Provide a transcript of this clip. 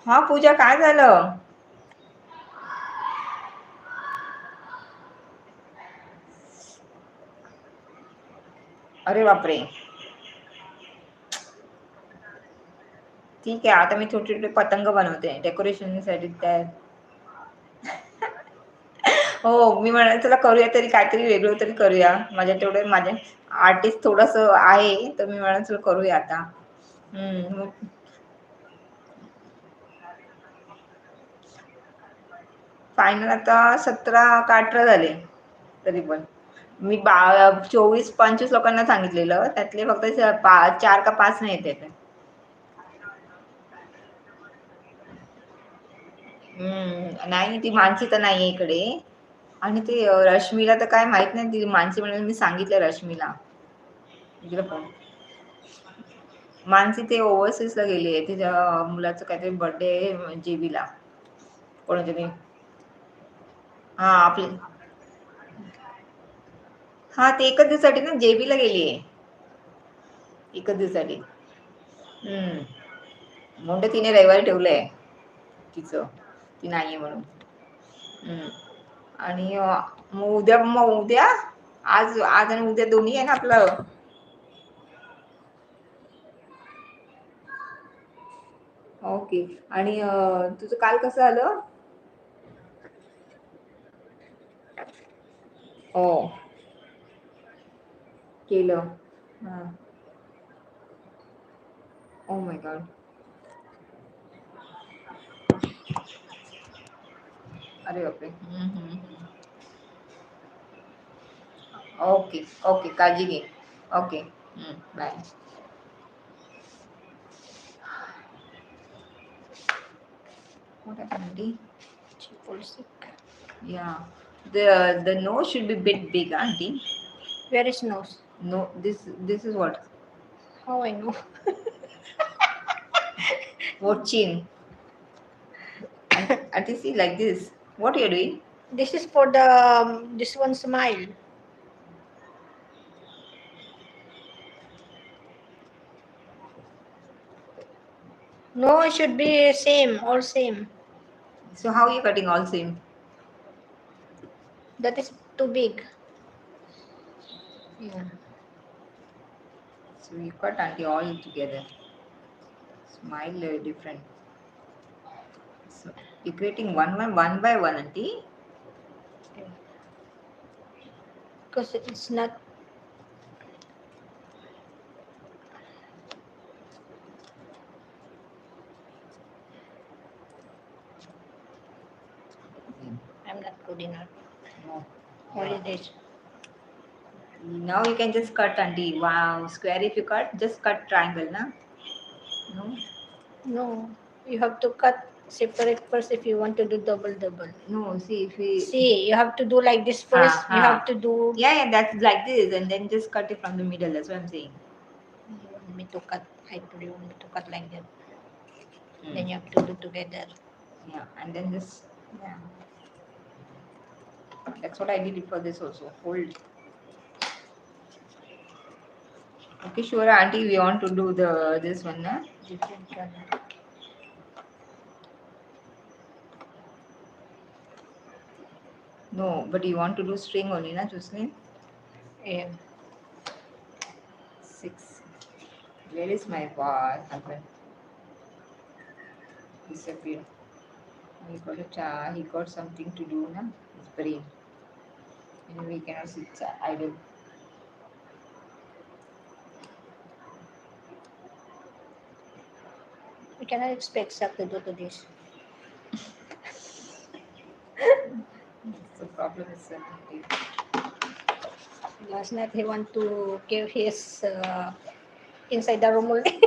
हा पूजा, काय झालं? अरे बापरे. ठीक आहे, आता मी छोटे छोटे पतंग बनवते डेकोरेशन साठी त्या. हो, मी म्हणाले चला करूया तरी, काहीतरी वेगळं तरी करूया. माझ्या तेवढे माझे आर्टिस्ट थोडस आहे, तर मी म्हणाले चला करूया आता. मग फायनल आता 17 का 18 झाले तरी पण. मी 24-25 लोकांना सांगितलेलं, त्यातले फक्त 4 का 5 नाही येते. नाही, ती मानसी तर नाहीये इकडे. आणि ते रश्मीला तर काय माहित नाही, ती मानसी म्हणून मी सांगितलं रश्मीला. तिला फोन. मानसी ते ओव्हरसीज ला गेली आहे, तिच्या मुलाचं काहीतरी बर्थडे आहे जेबीला. कोणाच्या तरी. हा आपली. हा, ते एकच दिवसासाठी ना, जेबीला गेलीये. एकच दिवसासाठी. म्हणून तिने रविवारी ठेवलंय तिचं, ती नाहीये म्हणून. हम्म. आणि मग उद्या आज आणि उद्या दोन्ही आहे ना आपलं. ओके. आणि तुझं काल कसं आलं? हो. केलं. हा. Oh my god. अरे बापरे. ओके. ओके, काळजी घे. Okay. Bye. What happened, auntie? She falls sick. Yeah. The nose should be bit big, auntie. Where is nose? No, this is what? How I know? What chin? Auntie, see like this. What you're doing? This is for the this one smile. No, it should be same, all same. So how are you cutting all same? That is too big. Yeah. So you cut auntie all together. Smile different. So you're creating one by one, auntie. Because it's not. I'm not good enough. No. What is this? Now you can just cut, auntie. Wow, square if you cut, just cut triangle, na? No. No, you have to cut separate first if you want to do double. No, see if we. See, you have to do like this first. You have to do. Yeah, that's like this, and then just cut it from the middle. That's what I'm saying. You want me to cut? I told you want me to cut like that. Then you have to do together. Yeah, and then this. Yeah. That's what I did for this also. Hold. Okay, sure, auntie. We want to do this one, na? Different color. No, but you want to do string only, na, Jocelyn? Yeah. 6. Where is my husband? Disappeared. He got something to do, na? His brain. Anyway, he cannot sit idle. We cannot expect Sak to do to this. The problem is certainty. Last night he want to give his inside the room only.